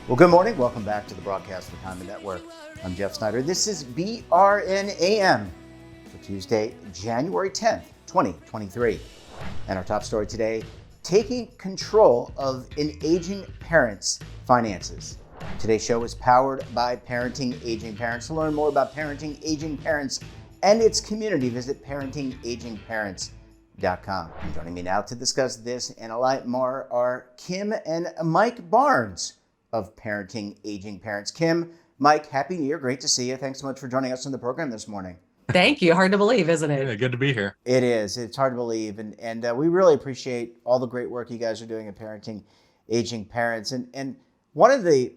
Well, good morning. Welcome back to the Broadcast for Time Network. I'm Jeff Snyder. This is BRN AM for Tuesday, January 10th, 2023. And our top story today, taking control of an aging parent's finances. Today's show is powered by Parenting Aging Parents. To learn more about parenting aging parents and its community, visit parentingagingparents.com. And joining me now to discuss this and a lot more are Kim and Mike Barnes of Parenting Aging Parents. Kim, Mike, Happy New Year. Great to see you. Thanks so much for joining us on the program this morning. Thank you. Hard to believe, isn't it? Yeah, good to be here. It is. It's hard to believe. And we really appreciate all the great work you guys are doing at Parenting Aging Parents. And one of the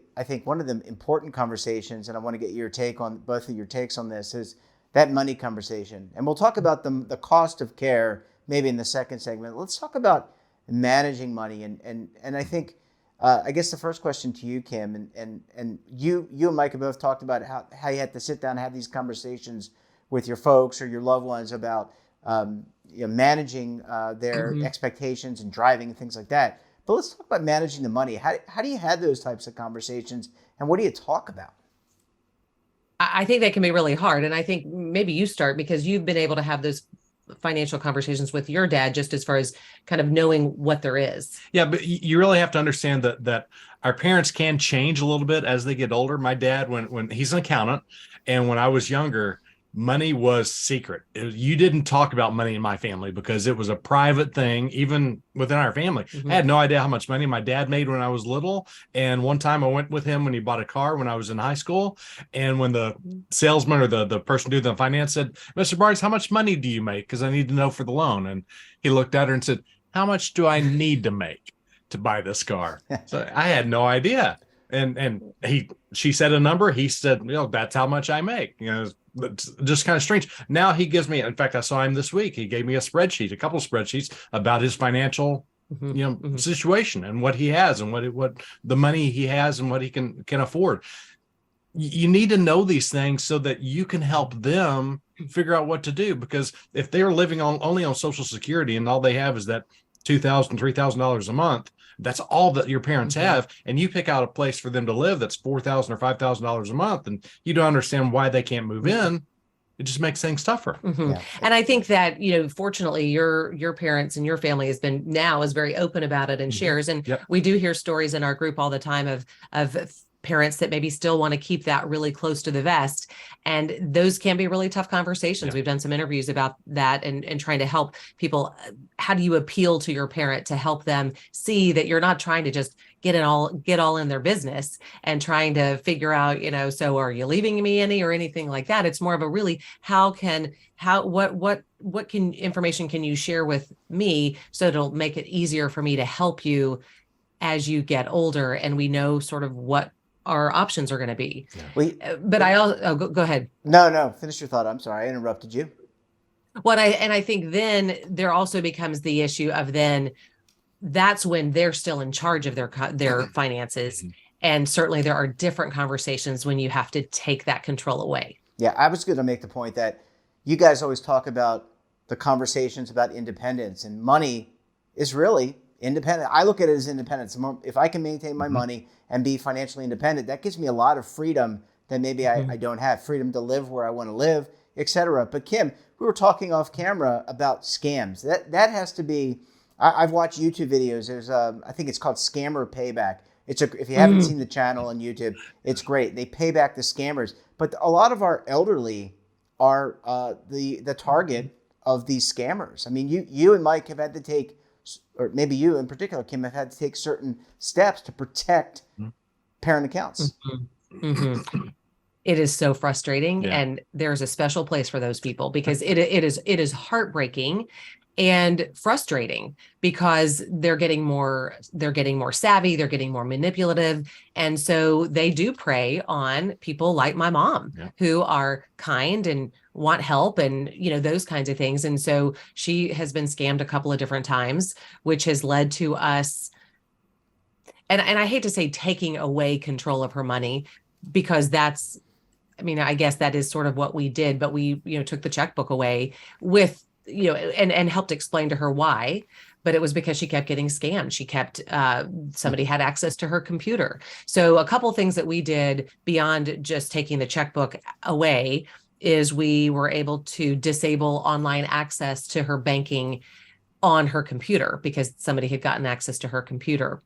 important conversations, and I want to get your take on both of your takes on this, is that money conversation. And we'll talk about the cost of care maybe in the second segment. Let's talk about managing money. And I think I guess the first question to you, Kim, and you and Mike have both talked about how you had to sit down and have these conversations with your folks or your loved ones about managing their expectations and driving and things like that. But let's talk about managing the money. How do you have those types of conversations, and what do you talk about? I think that can be really hard. And I think maybe you start because you've been able to have those financial conversations with your dad, just as far as kind of knowing what there is. Yeah, but you really have to understand that our parents can change a little bit as they get older. My dad, when he's an accountant, and when I was younger, money was secret. You didn't talk about money in my family because it was a private thing, even within our family. Mm-hmm. I had no idea how much money my dad made when I was little. And one time I went with him when he bought a car when I was in high school. And when the salesman or the person doing the finance said, "Mr. Barnes, how much money do you make? Because I need to know for the loan." And he looked at her and said, "How much do I need to make to buy this car?" So I had no idea. And she said a number. He said, "That's how much I make." It's just kind of strange. Now he gives me, in fact, I saw him this week. He gave me a couple of spreadsheets about his financial, situation and what he has and what the money he has and what he can afford. You need to know these things so that you can help them figure out what to do. Because if they're living only on Social Security and all they have is that $2,000, $3,000 a month, that's all that your parents have, and you pick out a place for them to live that's $4,000 or $5,000 a month, and you don't understand why they can't move in. It just makes things tougher. Yeah. And I think that, fortunately, your parents and your family is very open about it and shares. And we do hear stories in our group all the time of parents that maybe still want to keep that really close to the vest. And those can be really tough conversations. Yeah. We've done some interviews about that and trying to help people. How do you appeal to your parent to help them see that you're not trying to just get all in their business and trying to figure out, so are you leaving me any or anything like that? It's more of a really, what information can you share with me so it'll make it easier for me to help you as you get older, and we know sort of what our options are going to be. Yeah. But go ahead. No, finish your thought. I'm sorry, I interrupted you. I think then there also becomes the issue of then that's when they're still in charge of their finances. And certainly there are different conversations when you have to take that control away. Yeah, I was going to make the point that you guys always talk about the conversations about independence, and money is really independent. I look at it as independence. If I can maintain my money and be financially independent, that gives me a lot of freedom that maybe I don't have. Freedom to live where I want to live, etc. But Kim, we were talking off camera about scams. That has to be. I've watched YouTube videos. There's I think it's called Scammer Payback. If you haven't seen the channel on YouTube, it's great. They pay back the scammers. But a lot of our elderly are the target of these scammers. I mean, you and Mike have had to take, or maybe you in particular, Kim, have had to take certain steps to protect parent accounts. It is so frustrating, and there's a special place for those people because it is heartbreaking and frustrating because they're getting more savvy, they're getting more manipulative. And so they do prey on people like my mom, who are kind and want help and, those kinds of things. And so she has been scammed a couple of different times, which has led to us, and I hate to say taking away control of her money, because I guess that is sort of what we did, but we, took the checkbook away with, and helped explain to her why, but it was because she kept getting scammed. She kept, somebody had access to her computer. So a couple of things that we did beyond just taking the checkbook away is we were able to disable online access to her banking on her computer because somebody had gotten access to her computer.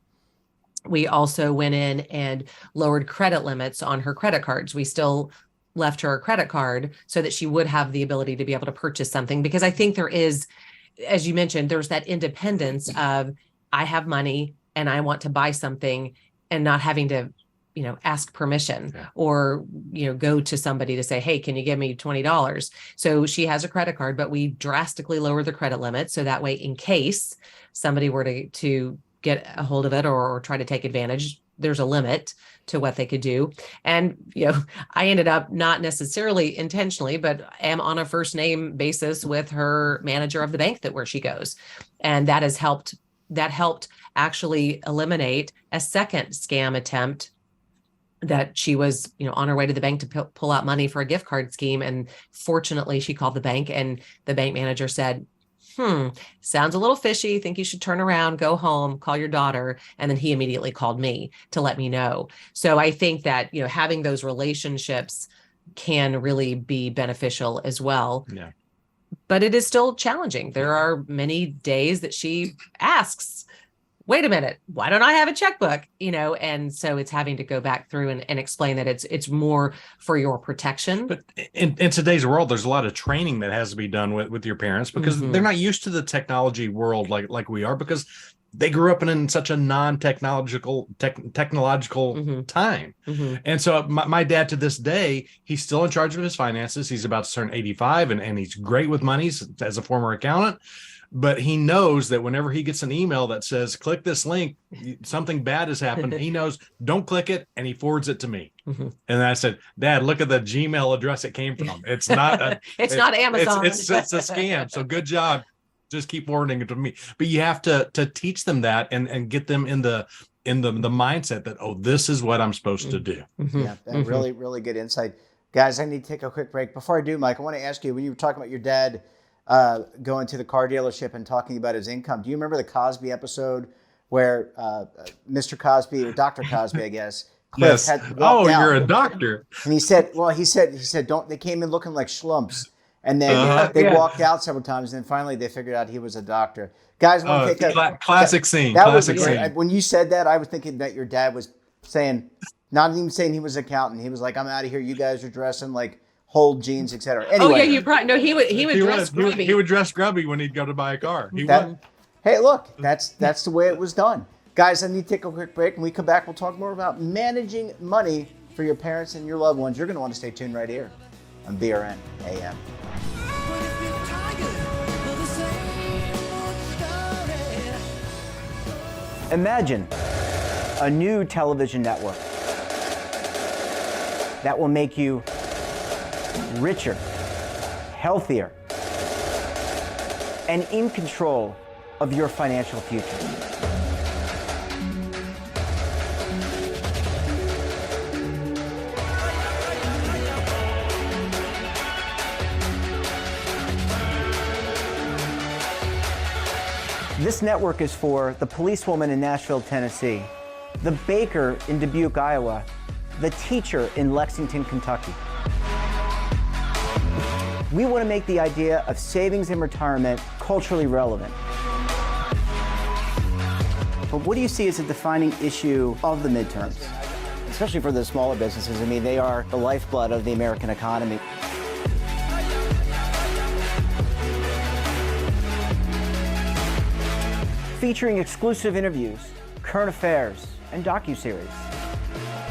We also went in and lowered credit limits on her credit cards. We still left her a credit card so that she would have the ability to be able to purchase something, because I think there is, as you mentioned, there's that independence of, I have money and I want to buy something, and not having to, ask permission or, go to somebody to say, hey, can you give me $20? So she has a credit card, but we drastically lowered the credit limit. So that way, in case somebody were to get a hold of it or try to take advantage, there's a limit to what they could do. And, I ended up, not necessarily intentionally, but am on a first name basis with her manager of the bank where she goes. And that helped actually eliminate a second scam attempt that she was, on her way to the bank to pull out money for a gift card scheme. And fortunately, she called the bank, and the bank manager said, sounds a little fishy. Think you should turn around, go home, call your daughter. And then he immediately called me to let me know. So I think that, having those relationships can really be beneficial as well. Yeah. But it is still challenging. There are many days that she asks, wait a minute, why don't I have a checkbook? And so it's having to go back through and explain that it's more for your protection. But in today's world, there's a lot of training that has to be done with your parents, because they're not used to the technology world like we are, because they grew up in such a non-technological time. And so my dad, to this day, he's still in charge of his finances. He's about to turn 85 and he's great with money as a former accountant. But he knows that whenever he gets an email that says, click this link, something bad has happened, he knows, don't click it, and he forwards it to me. And I said, Dad, look at the Gmail address it came from. It's not it's not Amazon. It's a scam. So good job. Just keep forwarding it to me. But you have to teach them that and get them in the mindset that, oh, this is what I'm supposed to do. Yeah, really, really good insight. Guys, I need to take a quick break. Before I do, Mike, I want to ask you, when you were talking about your dad going to the car dealership and talking about his income, do you remember the Cosby episode where Mr. Cosby, or Dr. Cosby, I guess, Cliff had walked out, you're a doctor. And he said, don't, they came in looking like schlumps. And then they walked out several times, and then finally they figured out he was a doctor. Guys, I want to take a classic scene. When you said that, I was thinking that your dad was saying, not even saying he was an accountant. He was like, I'm out of here. You guys are dressing like Hold jeans, etc. Anyway, oh yeah, you probably no. He would dress grubby. He would dress grubby when he'd go to buy a car. Hey, look, that's the way it was done, guys. I need to take a quick break. When we come back, we'll talk more about managing money for your parents and your loved ones. You're going to want to stay tuned right here on BRN AM. Imagine a new television network that will make you richer, healthier, and in control of your financial future. This network is for the policewoman in Nashville, Tennessee, the baker in Dubuque, Iowa, the teacher in Lexington, Kentucky. We want to make the idea of savings and retirement culturally relevant. But what do you see as a defining issue of the midterms? Especially for the smaller businesses. I mean, they are the lifeblood of the American economy. Featuring exclusive interviews, current affairs, and docuseries.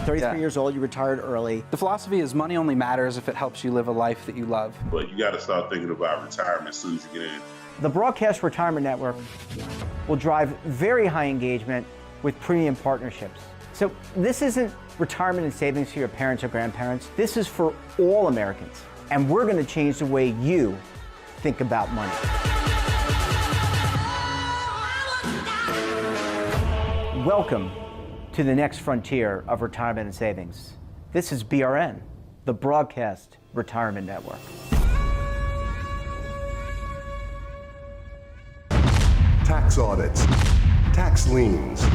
33 years old, you retired early. The philosophy is money only matters if it helps you live a life that you love. But you got to start thinking about retirement as soon as you get The Broadcast Retirement Network will drive very high engagement with premium partnerships. So this isn't retirement and savings for your parents or grandparents. This is for all Americans. And we're going to change the way you think about money. Welcome to the next frontier of retirement and savings. This is BRN, the Broadcast Retirement Network. Tax audits, tax liens,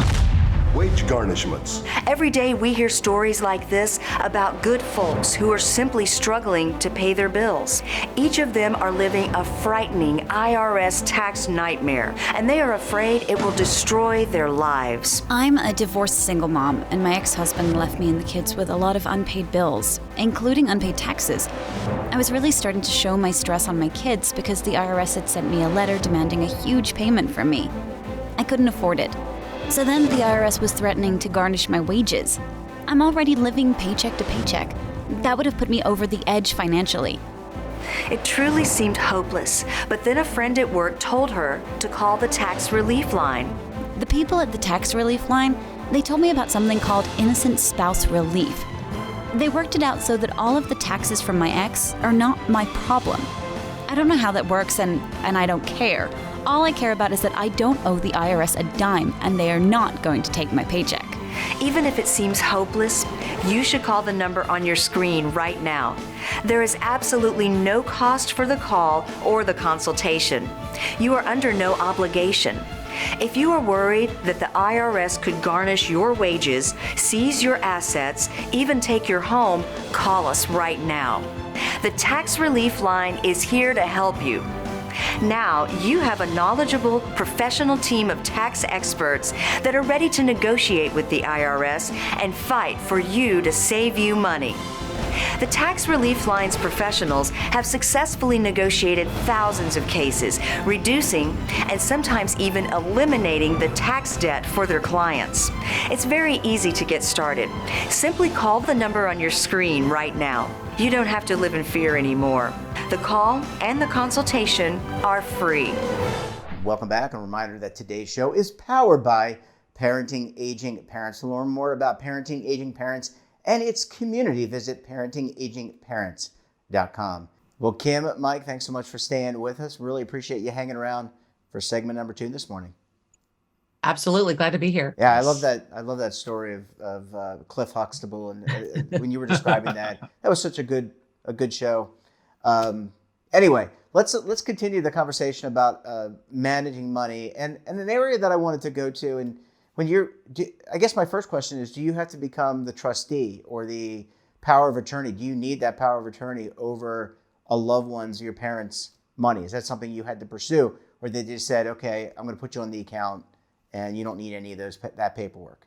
wage garnishments. Every day we hear stories like this about good folks who are simply struggling to pay their bills. Each of them are living a frightening IRS tax nightmare, and they are afraid it will destroy their lives. I'm a divorced single mom, and my ex-husband left me and the kids with a lot of unpaid bills, including unpaid taxes. I was really starting to show my stress on my kids because the IRS had sent me a letter demanding a huge payment from me. I couldn't afford it. So then the IRS was threatening to garnish my wages. I'm already living paycheck to paycheck. That would have put me over the edge financially. It truly seemed hopeless, but then a friend at work told her to call the tax relief line. The people at the tax relief line, they told me about something called innocent spouse relief. They worked it out so that all of the taxes from my ex are not my problem. I don't know how that works, and I don't care. All I care about is that I don't owe the IRS a dime, and they are not going to take my paycheck. Even if it seems hopeless, you should call the number on your screen right now. There is absolutely no cost for the call or the consultation. You are under no obligation. If you are worried that the IRS could garnish your wages, seize your assets, even take your home, call us right now. The Tax Relief Line is here to help you. Now you have a knowledgeable, professional team of tax experts that are ready to negotiate with the IRS and fight for you to save you money. The Tax Relief Line's professionals have successfully negotiated thousands of cases, reducing and sometimes even eliminating the tax debt for their clients. It's very easy to get started. Simply call the number on your screen right now. You don't have to live in fear anymore. The call and the consultation are free. Welcome back. A reminder that today's show is powered by Parenting Aging Parents. To learn more about parenting aging parents and its community, visit parentingagingparents.com. Well, Kim, Mike, thanks so much for staying with us. Really appreciate you hanging around for segment number 2 this morning. Absolutely. Glad to be here. Yeah, I love that. I love that story of Cliff Huxtable, and when you were describing that was such a good show. Anyway, let's continue the conversation about managing money, and an area that I wanted to go to. And I guess my first question is: do you have to become the trustee or the power of attorney? Do you need that power of attorney over a loved one's, your parents' money? Is that something you had to pursue, or they just said, "Okay, I'm going to put you on the account"? And you don't need any of that paperwork?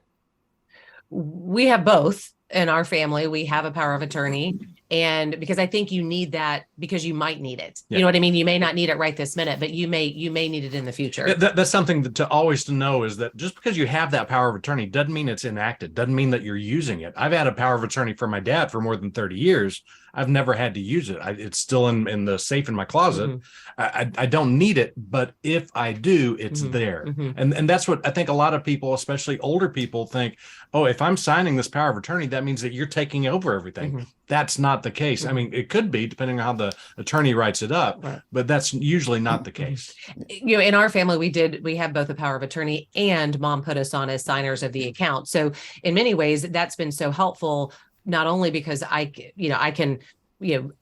We have both in our family. We have a power of attorney. And because I think you need that because you might need it. Yeah. You know what I mean? You may not need it right this minute, but you may need it in the future. That's something to always to know, is that just because you have that power of attorney doesn't mean it's enacted, doesn't mean that you're using it. I've had a power of attorney for my dad for more than 30 years. I've never had to use it. It's still in the safe in my closet. Mm-hmm. I don't need it, but if I do, it's mm-hmm. there. Mm-hmm. And that's what I think a lot of people, especially older people, think, oh, if I'm signing this power of attorney, that means that you're taking over everything. Mm-hmm. That's not the case. Mm-hmm. I mean, it could be depending on how the attorney writes it up, right, but that's usually not the case. You know, in our family, we have both a power of attorney, and mom put us on as signers of the account. So in many ways, that's been so helpful, not only because I can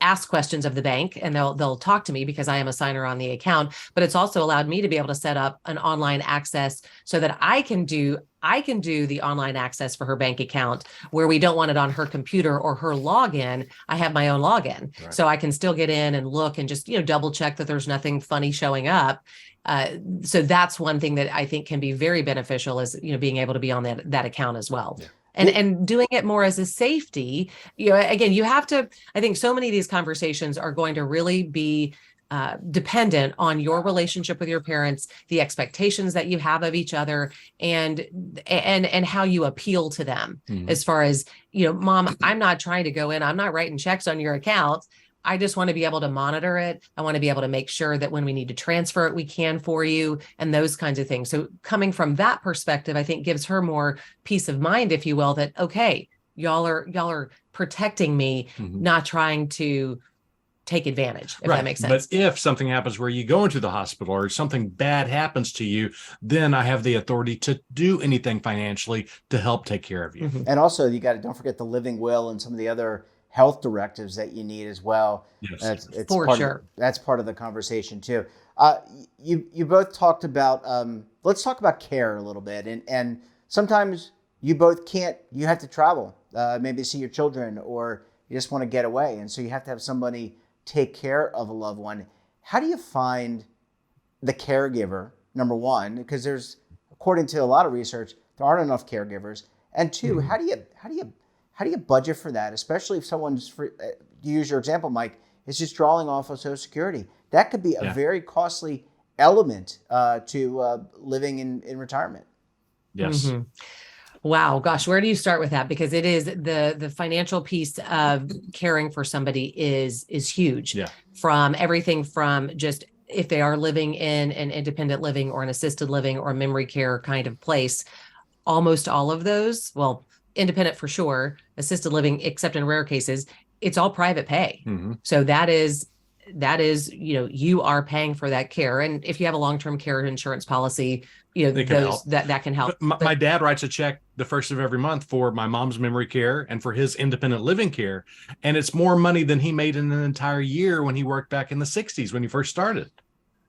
ask questions of the bank and they'll talk to me because I am a signer on the account, but it's also allowed me to be able to set up an online access so that I can do the online access for her bank account where we don't want it on her computer or her login. I have my own login. Right. So I can still get in and look and just, double check that there's nothing funny showing up. So that's one thing that I think can be very beneficial, is, being able to be on that account as well. Yeah. And doing it more as a safety, again, you have to, I think so many of these conversations are going to really be dependent on your relationship with your parents, the expectations that you have of each other, and how you appeal to them. Mm-hmm. As far as, Mom, I'm not trying to go in, I'm not writing checks on your account. I just want to be able to monitor it. I want to be able to make sure that when we need to transfer it, we can for you, and those kinds of things. So coming from that perspective, I think gives her more peace of mind, if you will, that, okay, y'all are protecting me, not trying to take advantage, if that makes sense. But if something happens where you go into the hospital or something bad happens to you, then I have the authority to do anything financially to help take care of you. And also, don't forget the living will and some of the other health directives that you need as well. Yes, That's part of the conversation too. You both talked about, let's talk about care a little bit. And sometimes you both can't, you have to travel, maybe see your children, or you just want to get away. And so you have to have somebody take care of a loved one. How do you find the caregiver, number one? Because according to a lot of research, there aren't enough caregivers. And two, how do you budget for that? Especially if someone's, use your example, Mike, is just drawing off of Social Security. That could be a very costly element to living in retirement. Yes. Wow, gosh, where do you start with that? Because it is the financial piece of caring for somebody is huge. Yeah. From everything from just if they are living in an independent living or an assisted living or memory care kind of place, almost all of those, well, independent for sure, assisted living, except in rare cases, it's all private pay. So that is, you are paying for that care. And if you have a long-term care insurance policy, that can help. My dad writes a check the first of every month for my mom's memory care and for his independent living care. And it's more money than he made in an entire year when he worked back in the 60s when he first started.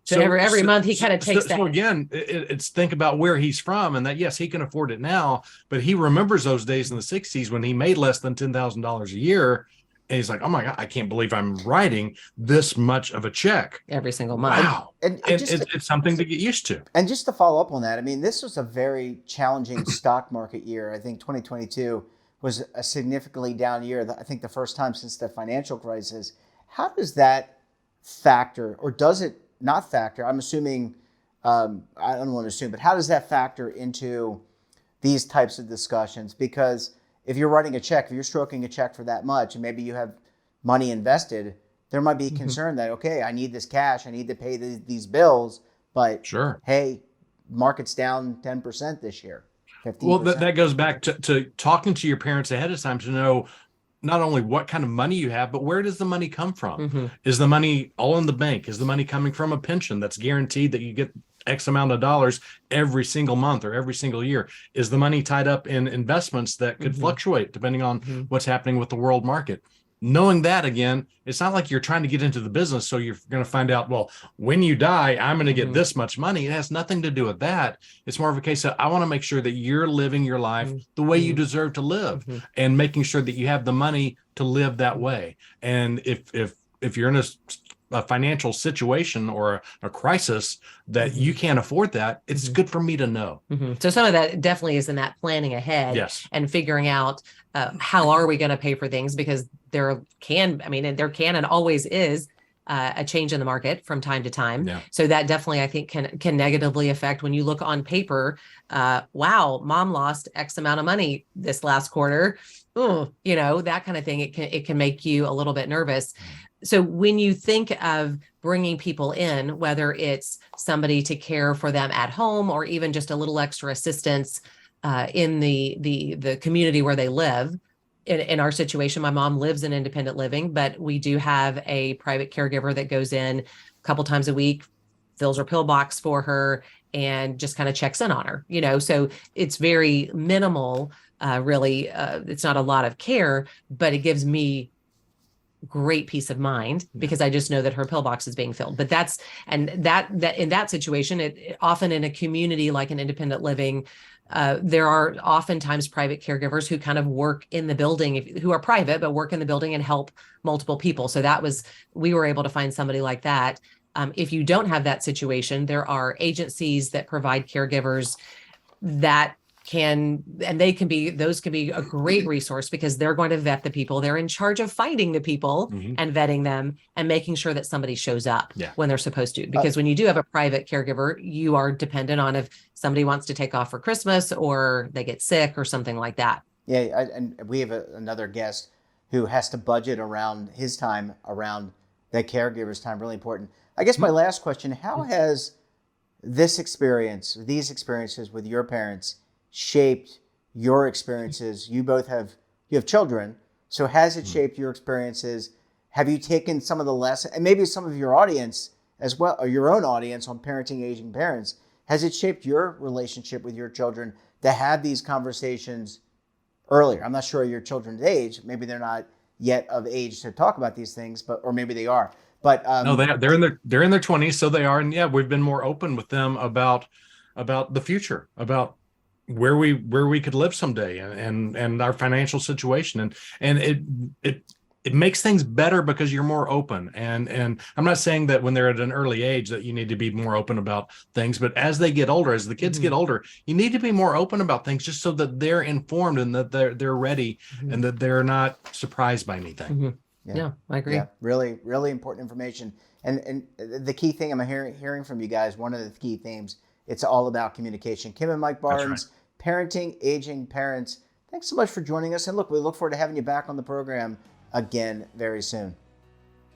So every month he kind of takes that. So again, it's think about where he's from, and that, yes, he can afford it now, but he remembers those days in the 60s when he made less than $10,000 a year. And he's like, oh my God, I can't believe I'm writing this much of a check every single month. Wow. And it's something to get used to. And just to follow up on that, I mean, this was a very challenging stock market year. I think 2022 was a significantly down year. I think the first time since the financial crisis. How does that factor, or does it not factor? I'm assuming, I don't want to assume, but how does that factor into these types of discussions? Because if you're writing a check, if you're stroking a check for that much, and maybe you have money invested, there might be concern that, okay, I need this cash, I need to pay these bills, but hey, market's down 10% this year, 15%. Well, that goes back to talking to your parents ahead of time to know not only what kind of money you have, but where does the money come from? Is the money all in the bank? Is the money coming from a pension that's guaranteed that you get X amount of dollars every single month or every single year? Is the money tied up in investments that could fluctuate depending on what's happening with the world market? Knowing that, again, it's not like you're trying to get into the business, so you're going to find out, well, when you die, I'm going to get this much money. It has nothing to do with that. It's more of a case of, I want to make sure that you're living your life the way you deserve to live, and making sure that you have the money to live that way. And if you're in a financial situation or a crisis that you can't afford that, it's good for me to know. So some of that definitely is in that planning ahead, and figuring out how are we going to pay for things, because there can and always is a change in the market from time to time. So that definitely, I think, can negatively affect when you look on paper. Wow, mom lost X amount of money this last quarter. That kind of thing. It can make you a little bit nervous. So when you think of bringing people in, whether it's somebody to care for them at home or even just a little extra assistance in the community where they live. In our situation, my mom lives in independent living, but we do have a private caregiver that goes in a couple times a week, fills her pill box for her, and just kind of checks in on her. So it's very minimal, really. It's not a lot of care, but it gives me great peace of mind because I just know that her pill box is being filled. But that in that situation, it often in a community like an independent living, there are oftentimes private caregivers who kind of work in the building, who are private, but work in the building and help multiple people. So we were able to find somebody like that. If you don't have that situation, there are agencies that provide caregivers that those can be a great resource because they're going to vet the people. They're in charge of finding the people and vetting them and making sure that somebody shows up when they're supposed to. Because when you do have a private caregiver, you are dependent on if somebody wants to take off for Christmas or they get sick or something like that. Yeah, and we have another guest who has to budget around his time, around that caregiver's time, really important. I guess my last question, how has these experiences with your parents shaped your experiences? You have children, so has it shaped your experiences? Have you taken some of the lessons, and maybe some of your audience as well, or your own audience on parenting aging parents, has it shaped your relationship with your children to have these conversations earlier? I'm not sure your children's age. Maybe they're not yet of age to talk about these things, or maybe they are. But no, they're in their 20s, so they are, and yeah, we've been more open with them about the future, about where we could live someday, and our financial situation, and it makes things better because you're more open. And I'm not saying that when they're at an early age that you need to be more open about things, but as they get older, as the kids get older, you need to be more open about things just so that they're informed and that they're ready and that they're not surprised by anything. Yeah, I agree. Yeah, really, really important information. And the key thing I'm hearing from you guys, one of the key themes, it's all about communication. Kim and Mike Barnes, Parenting Aging Parents. Thanks so much for joining us. And look, we look forward to having you back on the program again very soon.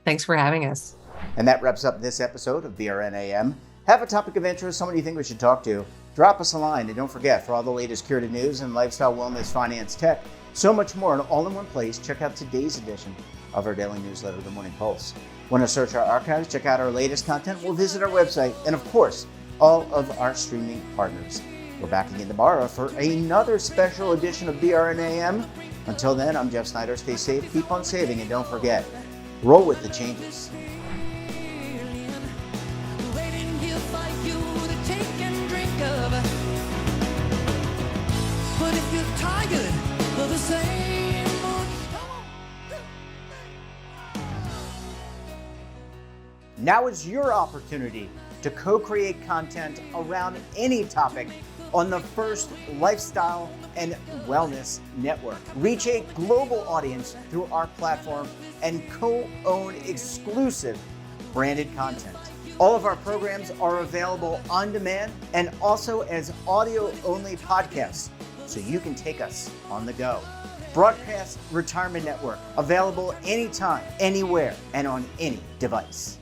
Thanks for having us. And that wraps up this episode of BRN AM. Have a topic of interest, someone you think we should talk to, drop us a line. And don't forget, for all the latest curative news and lifestyle, wellness, finance, tech, so much more, and all in one place, check out today's edition of our daily newsletter, The Morning Pulse. Want to search our archives, check out our latest content, we'll visit our website, and of course, all of our streaming partners. We're back again tomorrow for another special edition of BRN AM. Until then, I'm Jeff Snyder. Stay safe, keep on saving, and don't forget, roll with the changes. Now is your opportunity to co-create content around any topic on the first lifestyle and wellness network. Reach a global audience through our platform and co-own exclusive branded content. All of our programs are available on demand and also as audio-only podcasts, so you can take us on the go. Broadcast Retirement Network, available anytime, anywhere, and on any device.